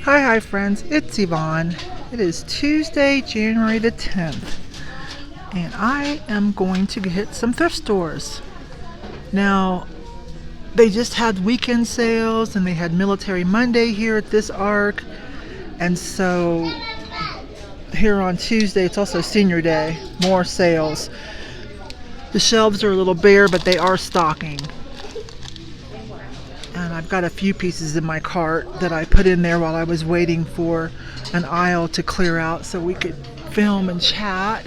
Hi friends, it's Yvon. It is Tuesday, January the 10th, and I am going to hit some thrift stores. Now, they just had weekend sales and they had Military Monday here at this arc, and so here on Tuesday it's also Senior Day, more sales. The shelves are a little bare, but they are stocking. And I've got a few pieces in my cart that I put in there while I was waiting for an aisle to clear out so we could film and chat.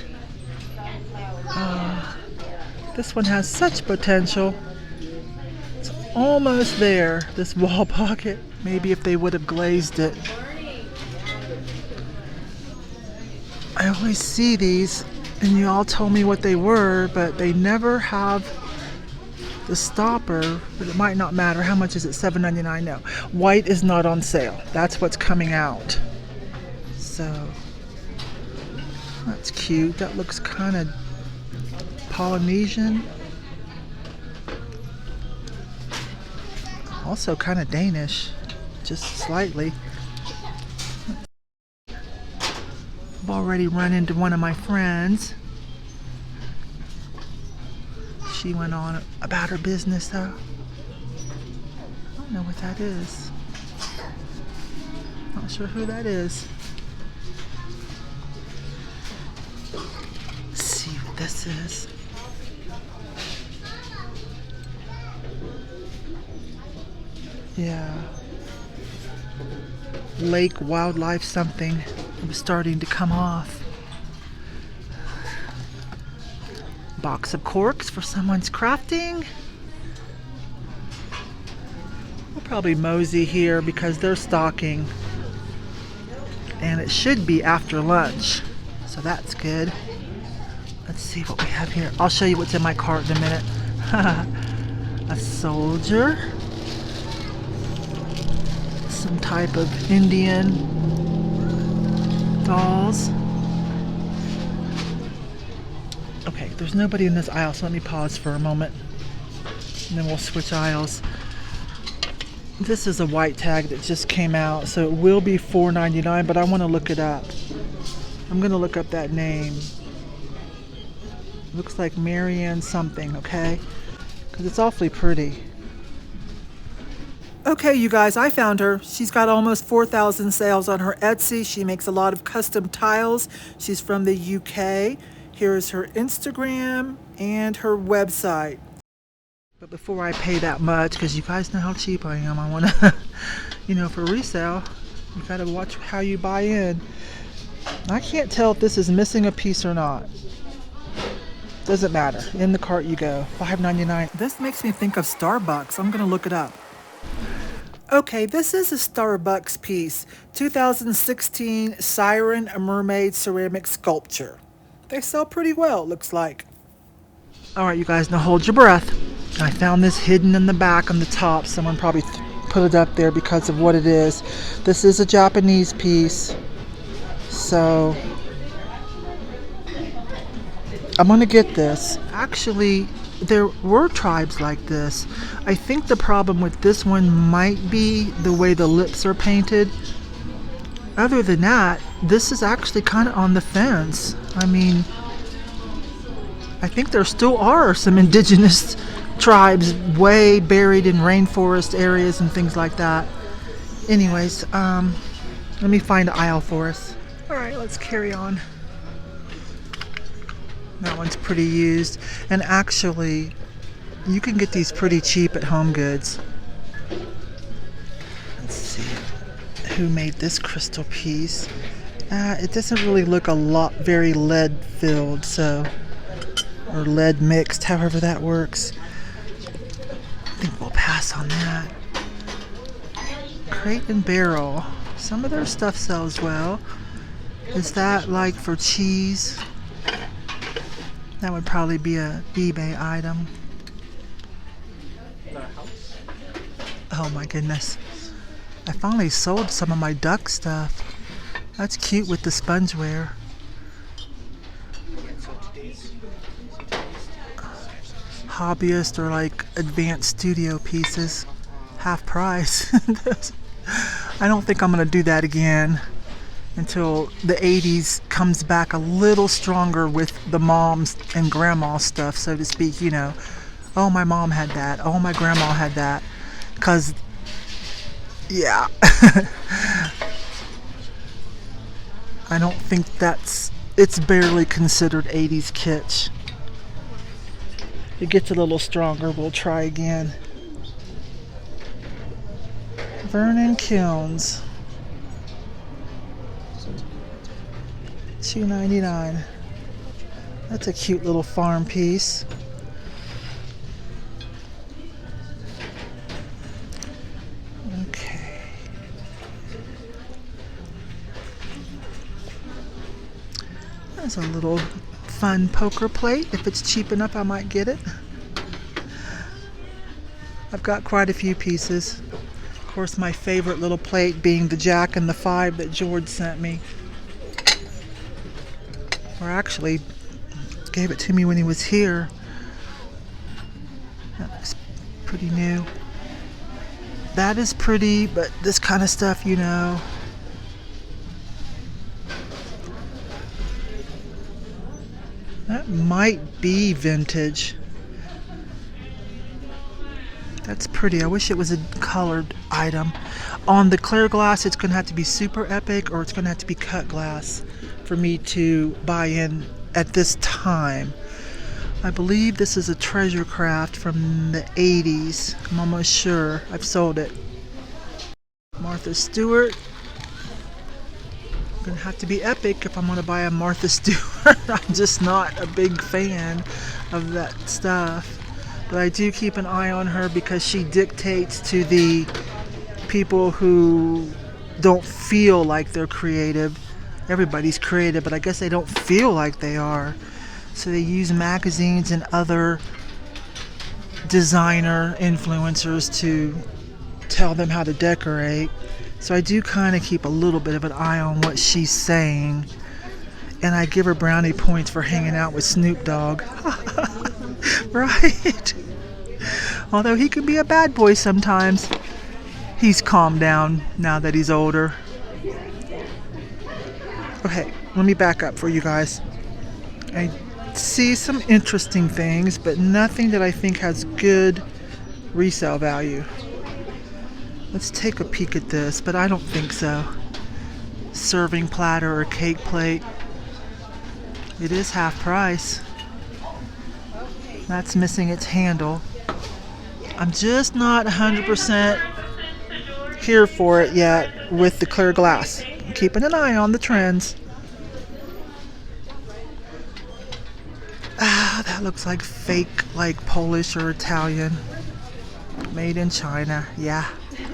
This one has such potential. It's almost there, this wall pocket. Maybe if they would have glazed it. I always see these and you all told me what they were, but they never have the stopper, but it might not matter. How much is it? $7.99? No. White is not on sale. That's what's coming out. So that's cute. That looks kind of Polynesian. Also kind of Danish, just slightly. I've already run into one of my friends. She went on about her business though. I don't know what that is. Not sure who that is. Let's see what this is. Yeah. Lake wildlife something. It was starting to come off. Box of corks for someone's crafting. We'll probably mosey here because they're stocking. And it should be after lunch. So that's good. Let's see what we have here. I'll show you what's in my cart in a minute. A soldier. Some type of Indian dolls. Okay, there's nobody in this aisle, so let me pause for a moment. And then we'll switch aisles. This is a white tag that just came out, so it will be $4.99, but I want to look it up. I'm going to look up that name. Looks like Marianne something, okay? Because it's awfully pretty. Okay, you guys, I found her. She's got almost 4,000 sales on her Etsy. She makes a lot of custom tiles. She's from the UK. Here's her Instagram and her website. But before I pay that much, because you guys know how cheap I am, I want to, for resale, you got to watch how you buy in. I can't tell if this is missing a piece or not. Doesn't matter. In the cart you go. $5.99. This makes me think of Starbucks. I'm going to look it up. Okay, this is a Starbucks piece. 2016 Siren Mermaid Ceramic Sculpture. They sell pretty well, looks like. Alright, you guys, now hold your breath. I found this hidden in the back on the top. Someone probably put it up there because of what it is. This is a Japanese piece. So, I'm going to get this. Actually, there were tribes like this. I think the problem with this one might be the way the lips are painted. Other than that, this is actually kind of on the fence. I mean, I think there still are some indigenous tribes way buried in rainforest areas and things like that. Anyways, let me find an aisle for us. Alright, let's carry on. That one's pretty used. And actually, you can get these pretty cheap at Home Goods. Let's see who made this crystal piece. It doesn't really look very lead filled, so, or lead mixed, however that works. I think we'll pass on that. Crate and Barrel. Some of their stuff sells well. Is that like for cheese? That would probably be a eBay item. Oh my goodness. I finally sold some of my duck stuff. That's cute with the spongeware. Hobbyist or like advanced studio pieces. Half price. I don't think I'm gonna do that again until the 80s comes back a little stronger with the moms and grandma stuff, so to speak, you know. Oh, my mom had that. Oh, my grandma had that. Because, yeah. I don't think it's barely considered 80s kitsch. It gets a little stronger. We'll try again. Vernon Kilns. $2.99. That's a cute little farm piece. Okay. There's a little fun poker plate. If it's cheap enough, I might get it. I've got quite a few pieces. Of course, my favorite little plate being the Jack and the 5 that George sent me. Or actually gave it to me when he was here. That looks pretty new. That is pretty, but this kind of stuff, you know. That might be vintage. That's pretty. I wish it was a colored item. On the clear glass, it's going to have to be super epic, or it's going to have to be cut glass for me to buy in at this time. I believe this is a treasure craft from the 80s. I'm almost sure I've sold it. Martha Stewart. Gonna have to be epic if I'm gonna buy a Martha Stewart. I'm just not a big fan of that stuff. But I do keep an eye on her because she dictates to the people who don't feel like they're creative. Everybody's creative, but I guess they don't feel like they are. So they use magazines and other designer influencers to tell them how to decorate. So I do kind of keep a little bit of an eye on what she's saying. And I give her brownie points for hanging out with Snoop Dogg. Right? Although he can be a bad boy sometimes. He's calmed down now that he's older. Okay, let me back up for you guys. I see some interesting things, but nothing that I think has good resale value. Let's take a peek at this, but I don't think so. Serving platter or cake plate. It is half price. That's missing its handle. I'm just not 100% here for it yet with the clear glass. I'm keeping an eye on the trends. Ah, that looks like fake, like Polish or Italian. Made in China, yeah. You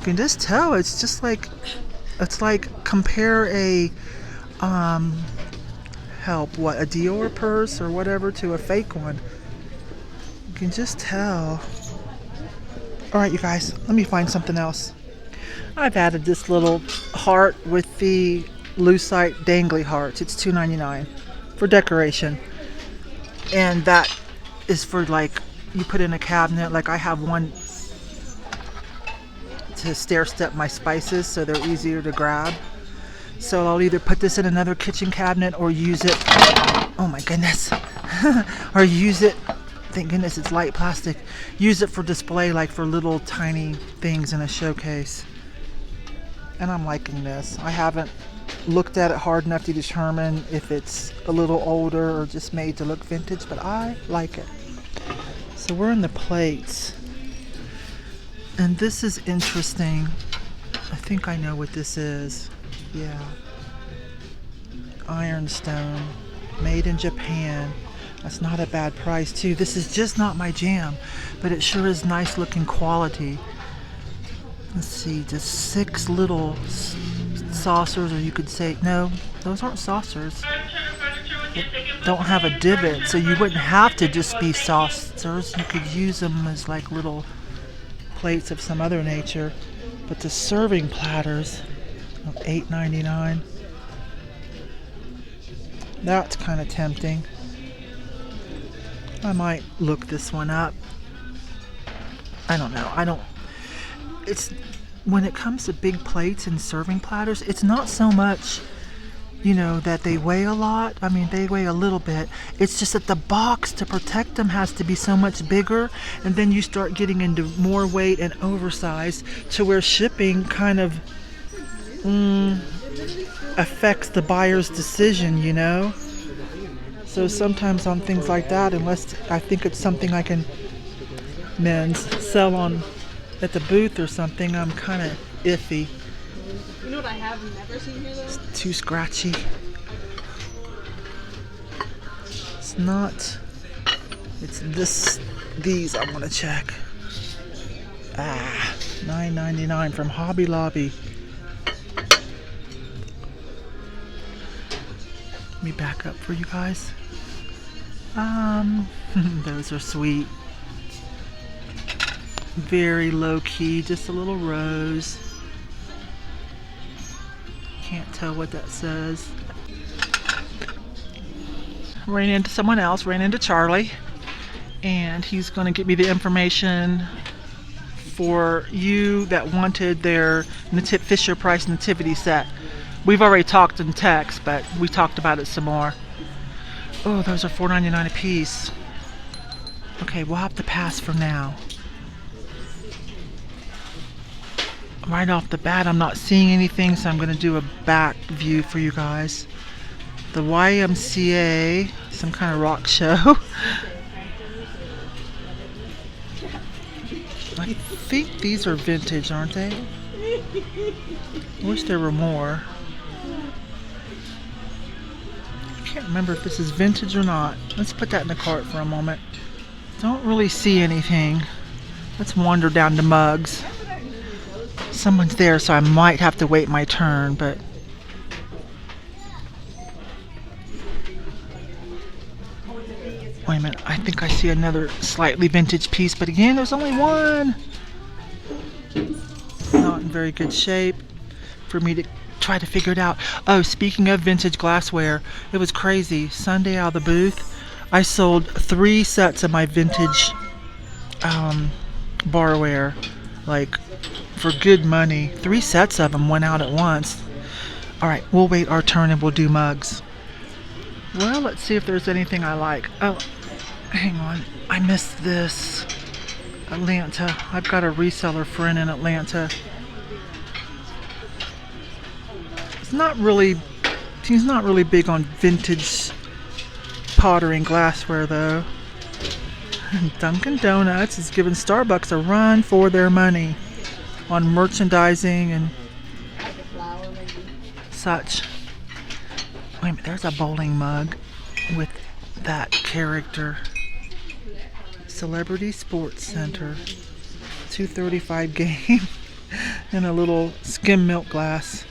can just tell it's just like, it's like compare a, a Dior purse or whatever to a fake one. You can just tell. Alright, you guys, let me find something else. I've added this little heart with the lucite dangly hearts. It's $2.99 for decoration. And that is for like, you put in a cabinet. Like I have one to stair step my spices so they're easier to grab. So I'll either put this in another kitchen cabinet or use it, oh my goodness, or use it, thank goodness it's light plastic, use it for display, like for little tiny things in a showcase. And I'm liking this. I haven't looked at it hard enough to determine if it's a little older or just made to look vintage, but I like it. So we're in the plates. And this is interesting. I think I know what this is. Yeah. Ironstone. Made in Japan. That's not a bad price too. This is just not my jam, but it sure is nice looking quality. Let's see, just 6 little saucers, or you could say, no, those aren't saucers. They don't have a divot, so you wouldn't have to just be saucers. You could use them as like little plates of some other nature. But the serving platters, $8.99. That's kind of tempting. I might look this one up. I don't know. when it comes to big plates and serving platters, it's not so much, you know, that they weigh a lot. I mean, they weigh a little bit. It's just that the box to protect them has to be so much bigger, and then you start getting into more weight and oversized to where shipping kind of affects the buyer's decision, you know? So sometimes on things like that, unless I think it's something I can sell on at the booth or something, I'm kind of iffy. You know what I have never seen here though? It's too scratchy. It's not. It's these I want to check. $9.99 from Hobby Lobby. Let me back up for you guys. Those are sweet. Very low key, just a little rose. Can't tell what that says. Ran into someone else, ran into Charlie, and he's going to get me the information for you that wanted their Fisher Price nativity set. We've already talked in text, but we talked about it some more. Oh, those are $4.99 a piece. Okay, we'll have to pass for now. Right off the bat, I'm not seeing anything, so I'm going to do a back view for you guys. The YMCA, some kind of rock show. I think these are vintage, aren't they? I wish there were more. I can't remember if this is vintage or not. Let's put that in the cart for a moment. Don't really see anything. Let's wander down to mugs. Someone's there, so I might have to wait my turn, but wait a minute, I think I see another slightly vintage piece, but again, there's only one. Not in very good shape for me to try to figure it out. Oh, speaking of vintage glassware, it was crazy. Sunday out of the booth, I sold 3 sets of my vintage barware, like for good money. 3 sets of them went out at once. Alright, we'll wait our turn and we'll do mugs. Well, let's see if there's anything I like. Oh, hang on. I missed this. Atlanta. I've got a reseller friend in Atlanta. He's not really big on vintage pottery and glassware though. Dunkin' Donuts is giving Starbucks a run for their money on merchandising and such. Wait a minute, there's a bowling mug with that character. Celebrity Sports Center. 235 game in a little skim milk glass.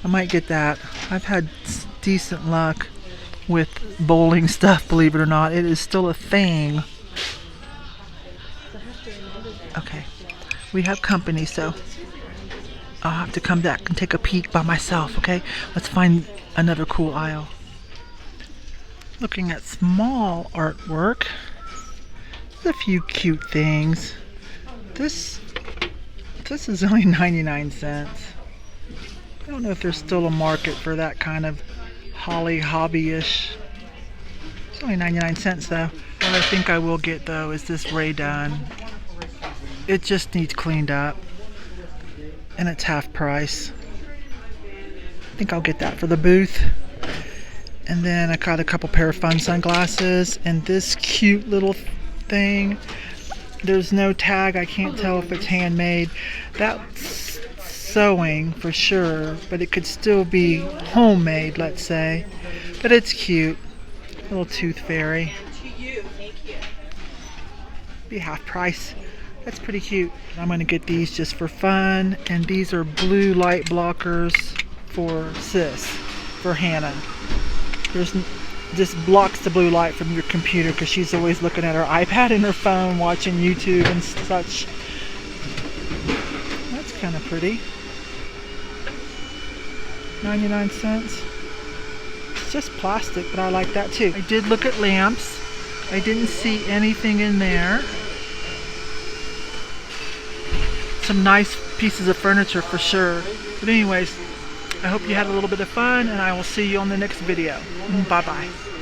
I might get that. I've had decent luck with bowling stuff, believe it or not. It is still a thing. Okay. We have company, so I'll have to come back and take a peek by myself, okay? Let's find another cool aisle. Looking at small artwork. There's a few cute things. This is only 99 cents. I don't know if there's still a market for that kind of holly hobby-ish. It's only 99 cents though. What I think I will get though is this Ray Dunn. It just needs cleaned up, and it's half price. I think I'll get that for the booth. And then I got a couple pair of fun sunglasses and this cute little thing. There's no tag. I can't tell if it's handmade. That's sewing for sure, but it could still be homemade, let's say. But it's cute. Little tooth fairy. Be half price. That's pretty cute. I'm going to get these just for fun, and these are blue light blockers for Sis, for Hannah. This blocks the blue light from your computer because she's always looking at her iPad and her phone, watching YouTube and such. That's kind of pretty. 99 cents. It's just plastic, but I like that too. I did look at lamps. I didn't see anything in there. Some nice pieces of furniture for sure. But anyways, I hope you had a little bit of fun, and I will see you on the next video. Bye bye.